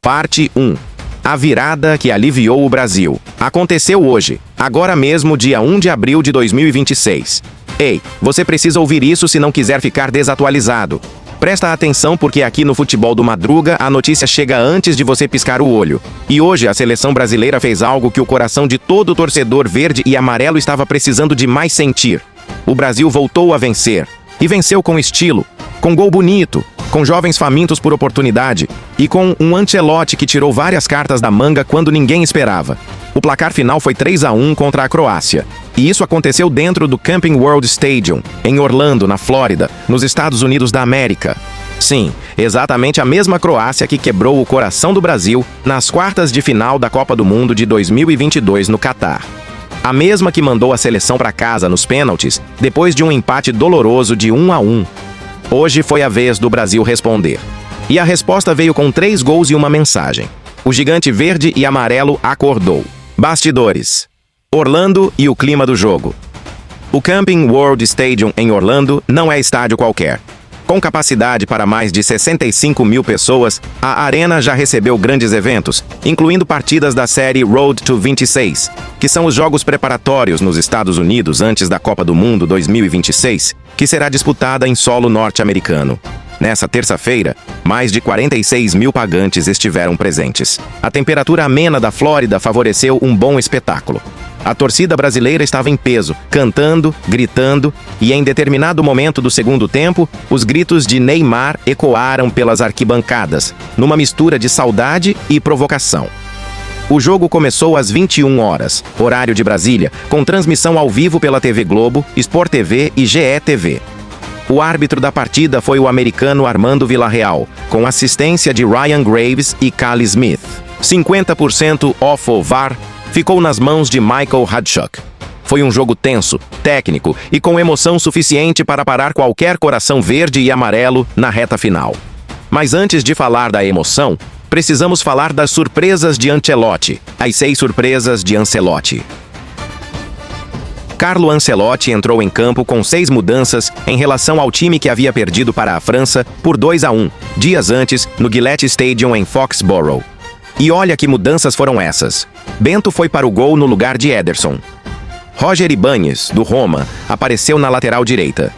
Parte 1. A virada que aliviou o Brasil. Aconteceu hoje, agora mesmo, dia 1 de abril de 2026. Ei, você precisa ouvir isso se não quiser ficar desatualizado. Presta atenção porque aqui no Futebol do Madruga a notícia chega antes de você piscar o olho. E hoje a seleção brasileira fez algo que o coração de todo torcedor verde e amarelo estava precisando de mais sentir. O Brasil voltou a vencer. E venceu com estilo, com gol bonito, com jovens famintos por oportunidade e com um Ancelotti que tirou várias cartas da manga quando ninguém esperava. O placar final foi 3-1 contra a Croácia. E isso aconteceu dentro do Camping World Stadium, em Orlando, na Flórida, nos Estados Unidos da América. Sim, exatamente a mesma Croácia que quebrou o coração do Brasil nas quartas de final da Copa do Mundo de 2022 no Catar. A mesma que mandou a seleção para casa nos pênaltis, depois de um empate doloroso de 1-1. Hoje foi a vez do Brasil responder. E a resposta veio com 3 gols e uma mensagem. O gigante verde e amarelo acordou. Bastidores. Orlando e o clima do jogo. O Camping World Stadium em Orlando não é estádio qualquer. Com capacidade para mais de 65 mil pessoas, a arena já recebeu grandes eventos, incluindo partidas da série Road to 26, que são os jogos preparatórios nos Estados Unidos antes da Copa do Mundo 2026, que será disputada em solo norte-americano. Nessa terça-feira, mais de 46 mil pagantes estiveram presentes. A temperatura amena da Flórida favoreceu um bom espetáculo. A torcida brasileira estava em peso, cantando, gritando, e em determinado momento do segundo tempo, os gritos de Neymar ecoaram pelas arquibancadas, numa mistura de saudade e provocação. O jogo começou às 21 horas, horário de Brasília, com transmissão ao vivo pela TV Globo, Sport TV e GE TV. O árbitro da partida foi o americano Armando Villarreal, com assistência de Ryan Graves e Cali Smith. 50% off o VAR ficou nas mãos de Michael Hadchuk. Foi um jogo tenso, técnico e com emoção suficiente para parar qualquer coração verde e amarelo na reta final. Mas antes de falar da emoção, precisamos falar das surpresas de Ancelotti, as 6 surpresas de Ancelotti. Carlo Ancelotti entrou em campo com 6 mudanças em relação ao time que havia perdido para a França por 2-1, dias antes, no Gillette Stadium em Foxborough. E olha que mudanças foram essas. Bento foi para o gol no lugar de Ederson. Roger Ibáñez, do Roma, apareceu na lateral direita.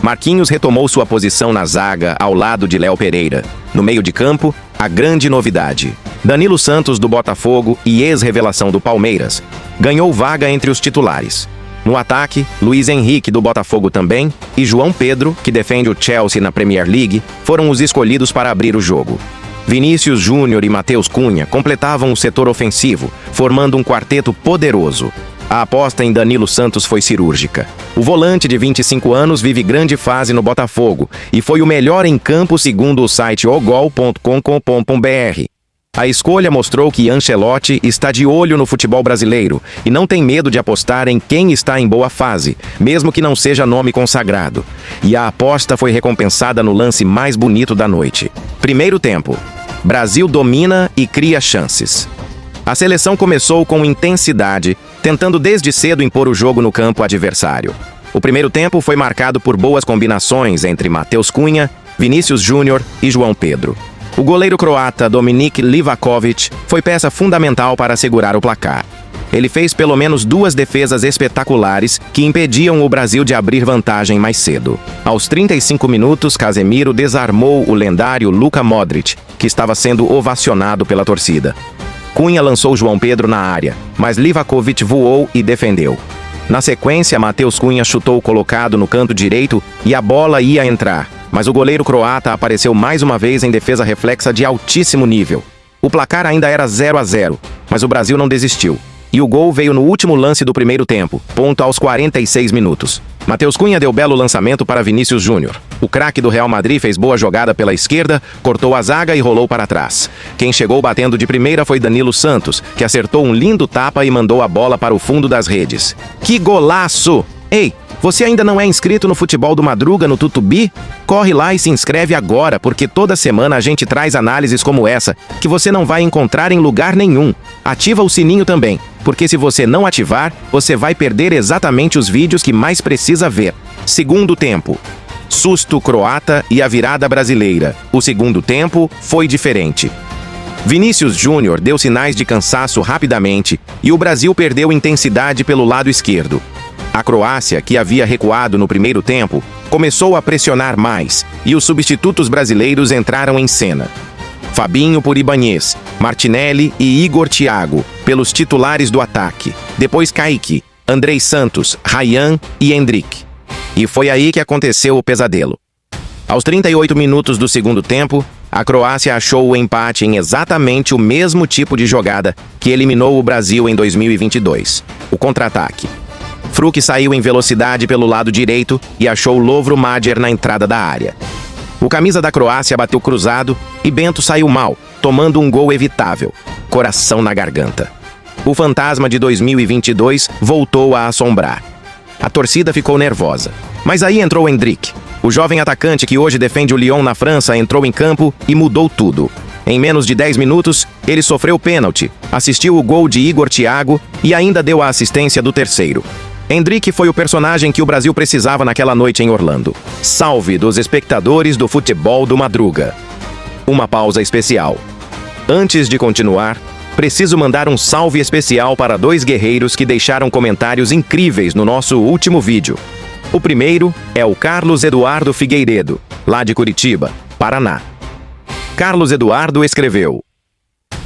Marquinhos retomou sua posição na zaga ao lado de Léo Pereira. No meio de campo, a grande novidade. Danilo Santos, do Botafogo e ex-revelação do Palmeiras, ganhou vaga entre os titulares. No ataque, Luiz Henrique, do Botafogo também, e João Pedro, que defende o Chelsea na Premier League, foram os escolhidos para abrir o jogo. Vinícius Júnior e Matheus Cunha completavam o setor ofensivo, formando um quarteto poderoso. A aposta em Danilo Santos foi cirúrgica. O volante de 25 anos vive grande fase no Botafogo e foi o melhor em campo segundo o site ogol.com.br. A escolha mostrou que Ancelotti está de olho no futebol brasileiro e não tem medo de apostar em quem está em boa fase, mesmo que não seja nome consagrado. E a aposta foi recompensada no lance mais bonito da noite. Primeiro tempo. Brasil domina e cria chances. A seleção começou com intensidade, tentando desde cedo impor o jogo no campo adversário. O primeiro tempo foi marcado por boas combinações entre Matheus Cunha, Vinícius Júnior e João Pedro. O goleiro croata Dominik Livakovic foi peça fundamental para segurar o placar. Ele fez pelo menos 2 defesas espetaculares que impediam o Brasil de abrir vantagem mais cedo. Aos 35 minutos, Casemiro desarmou o lendário Luka Modric, que estava sendo ovacionado pela torcida. Cunha lançou João Pedro na área, mas Livakovic voou e defendeu. Na sequência, Matheus Cunha chutou colocado no canto direito e a bola ia entrar, mas o goleiro croata apareceu mais uma vez em defesa reflexa de altíssimo nível. O placar ainda era 0-0, mas o Brasil não desistiu. E o gol veio no último lance do primeiro tempo, ponto aos 46 minutos. Matheus Cunha deu belo lançamento para Vinícius Júnior. O craque do Real Madrid fez boa jogada pela esquerda, cortou a zaga e rolou para trás. Quem chegou batendo de primeira foi Danilo Santos, que acertou um lindo tapa e mandou a bola para o fundo das redes. Que golaço! Ei, você ainda não é inscrito no Futebol do Madruga no Tutubi? Corre lá e se inscreve agora, porque toda semana a gente traz análises como essa, que você não vai encontrar em lugar nenhum. Ativa o sininho também, porque se você não ativar, você vai perder exatamente os vídeos que mais precisa ver. Segundo tempo. Susto croata e a virada brasileira. O segundo tempo foi diferente. Vinícius Júnior deu sinais de cansaço rapidamente e o Brasil perdeu intensidade pelo lado esquerdo. A Croácia, que havia recuado no primeiro tempo, começou a pressionar mais e os substitutos brasileiros entraram em cena. Fabinho por Ibanez, Martinelli e Igor Thiago, pelos titulares do ataque. Depois Kaique, Andrei Santos, Ryan e Endrick. E foi aí que aconteceu o pesadelo. Aos 38 minutos do segundo tempo, a Croácia achou o empate em exatamente o mesmo tipo de jogada que eliminou o Brasil em 2022, o contra-ataque. Fruk saiu em velocidade pelo lado direito e achou Lovro Majer na entrada da área. O camisa da Croácia bateu cruzado e Bento saiu mal, tomando um gol evitável. Coração na garganta. O fantasma de 2022 voltou a assombrar. A torcida ficou nervosa. Mas aí entrou Endrick. O jovem atacante que hoje defende o Lyon na França entrou em campo e mudou tudo. Em menos de 10 minutos, ele sofreu pênalti, assistiu o gol de Igor Thiago e ainda deu a assistência do terceiro. Endrick foi o personagem que o Brasil precisava naquela noite em Orlando. Salve dos espectadores do futebol do Madruga. Uma pausa especial. Antes de continuar, preciso mandar um salve especial para 2 guerreiros que deixaram comentários incríveis no nosso último vídeo. O primeiro é o Carlos Eduardo Figueiredo, lá de Curitiba, Paraná. Carlos Eduardo escreveu: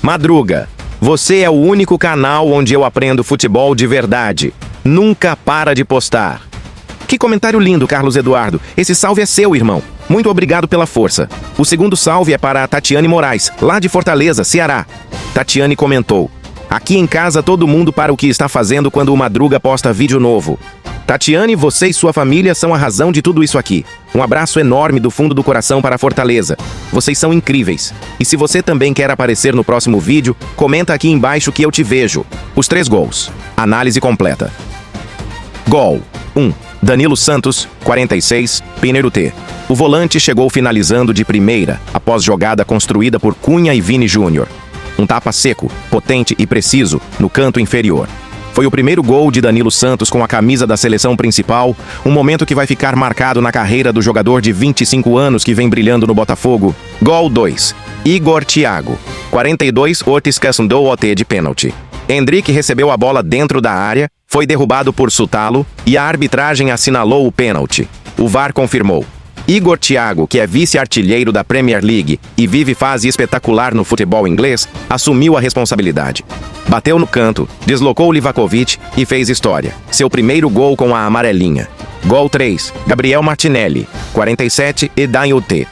Madruga, você é o único canal onde eu aprendo futebol de verdade. Nunca para de postar. Que comentário lindo, Carlos Eduardo. Esse salve é seu, irmão. Muito obrigado pela força. O segundo salve é para a Tatiane Moraes, lá de Fortaleza, Ceará. Tatiane comentou: aqui em casa todo mundo para o que está fazendo quando o Madruga posta vídeo novo. Tatiane, você e sua família são a razão de tudo isso aqui. Um abraço enorme do fundo do coração para Fortaleza. Vocês são incríveis. E se você também quer aparecer no próximo vídeo, comenta aqui embaixo que eu te vejo. Os 3 gols. Análise completa. Gol 1. Danilo Santos, 46, Pênero T. O volante chegou finalizando de primeira, após jogada construída por Cunha e Vini Júnior. Um tapa seco, potente e preciso, no canto inferior. Foi o primeiro gol de Danilo Santos com a camisa da seleção principal, um momento que vai ficar marcado na carreira do jogador de 25 anos que vem brilhando no Botafogo. Gol 2. Igor Thiago, 42, Otis Cassandou OT de pênalti. Endrick recebeu a bola dentro da área, foi derrubado por Sutalo e a arbitragem assinalou o pênalti. O VAR confirmou. Igor Thiago, que é vice-artilheiro da Premier League e vive fase espetacular no futebol inglês, assumiu a responsabilidade. Bateu no canto, deslocou Livakovic e fez história. Seu primeiro gol com a amarelinha. Gol 3, Gabriel Martinelli, 47, e Daniel T.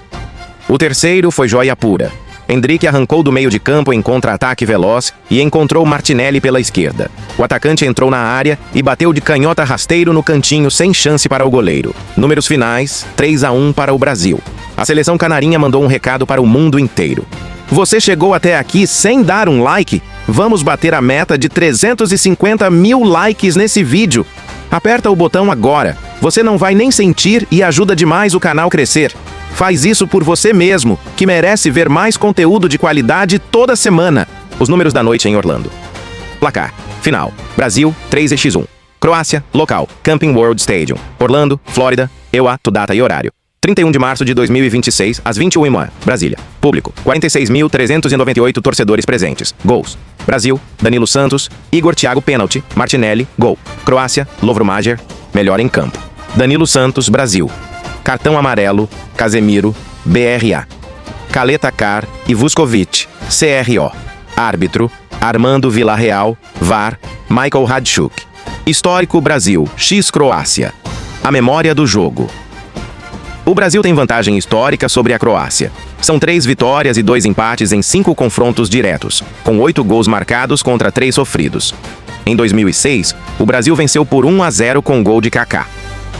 O terceiro foi joia pura. Endrick arrancou do meio de campo em contra-ataque veloz e encontrou Martinelli pela esquerda. O atacante entrou na área e bateu de canhota rasteiro no cantinho sem chance para o goleiro. Números finais, 3-1 para o Brasil. A seleção canarinha mandou um recado para o mundo inteiro. Você chegou até aqui sem dar um like? Vamos bater a meta de 350 mil likes nesse vídeo. Aperta o botão agora. Você não vai nem sentir e ajuda demais o canal crescer. Faz isso por você mesmo, que merece ver mais conteúdo de qualidade toda semana. Os números da noite em Orlando. Placar. Final. Brasil, 3x1. Croácia, local. Camping World Stadium. Orlando, Flórida. EUA, data e horário. 31 de março de 2026, às 21h. Brasília. Público. 46.398 torcedores presentes. Gols. Brasil, Danilo Santos, Igor Thiago pênalti, Martinelli, gol. Croácia, Lovro Majer, melhor em campo. Danilo Santos, Brasil. Cartão amarelo, Casemiro, BRA. Caleta Car e Vuskovic, CRO. Árbitro, Armando Villarreal, VAR, Michael Hadchuk. Histórico Brasil, X Croácia. A memória do jogo. O Brasil tem vantagem histórica sobre a Croácia. São 3 vitórias e 2 empates em 5 confrontos diretos, com 8 gols marcados contra 3 sofridos. Em 2006, o Brasil venceu por 1-0 com gol de Kaká.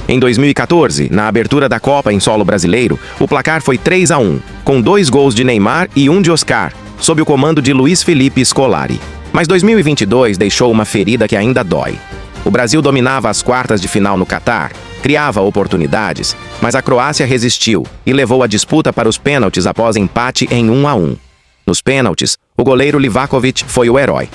Em 2014, na abertura da Copa em solo brasileiro, o placar foi 3-1, com 2 gols de Neymar e 1 de Oscar, sob o comando de Luiz Felipe Scolari. Mas 2022 deixou uma ferida que ainda dói. O Brasil dominava as quartas de final no Catar, criava oportunidades, mas a Croácia resistiu e levou a disputa para os pênaltis após empate em 1-1. Nos pênaltis, o goleiro Livakovic foi o herói.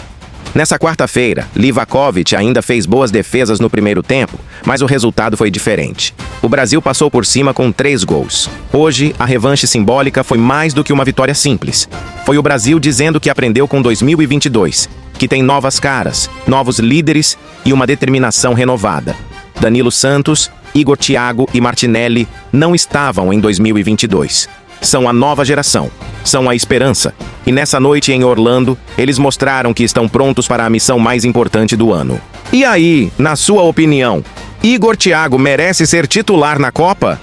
Nessa quarta-feira, Livakovic ainda fez boas defesas no primeiro tempo, mas o resultado foi diferente. O Brasil passou por cima com 3 gols. Hoje, a revanche simbólica foi mais do que uma vitória simples. Foi o Brasil dizendo que aprendeu com 2022, que tem novas caras, novos líderes e uma determinação renovada. Danilo Santos, Igor Thiago e Martinelli não estavam em 2022. São a nova geração, são a esperança. E nessa noite em Orlando, eles mostraram que estão prontos para a missão mais importante do ano. E aí, na sua opinião, Igor Thiago merece ser titular na Copa?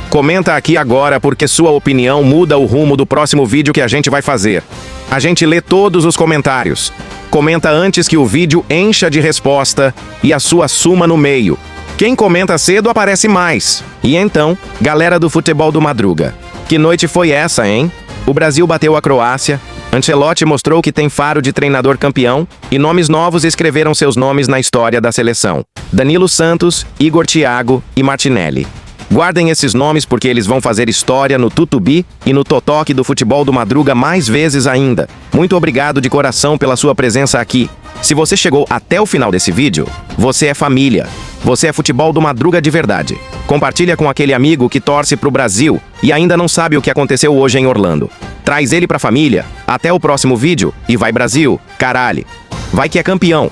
Comenta aqui agora porque sua opinião muda o rumo do próximo vídeo que a gente vai fazer. A gente lê todos os comentários. Comenta antes que o vídeo encha de resposta e a sua suma no meio. Quem comenta cedo aparece mais. E então, galera do Futebol do Madruga, que noite foi essa, hein? O Brasil bateu a Croácia, Ancelotti mostrou que tem faro de treinador campeão e nomes novos escreveram seus nomes na história da seleção. Danilo Santos, Igor Thiago e Martinelli. Guardem esses nomes porque eles vão fazer história no Tutubi e no Totoque do Futebol do Madruga mais vezes ainda. Muito obrigado de coração pela sua presença aqui. Se você chegou até o final desse vídeo, você é família. Você é Futebol do Madruga de verdade. Compartilha com aquele amigo que torce pro Brasil e ainda não sabe o que aconteceu hoje em Orlando. Traz ele pra família. Até o próximo vídeo e vai Brasil, caralho. Vai que é campeão.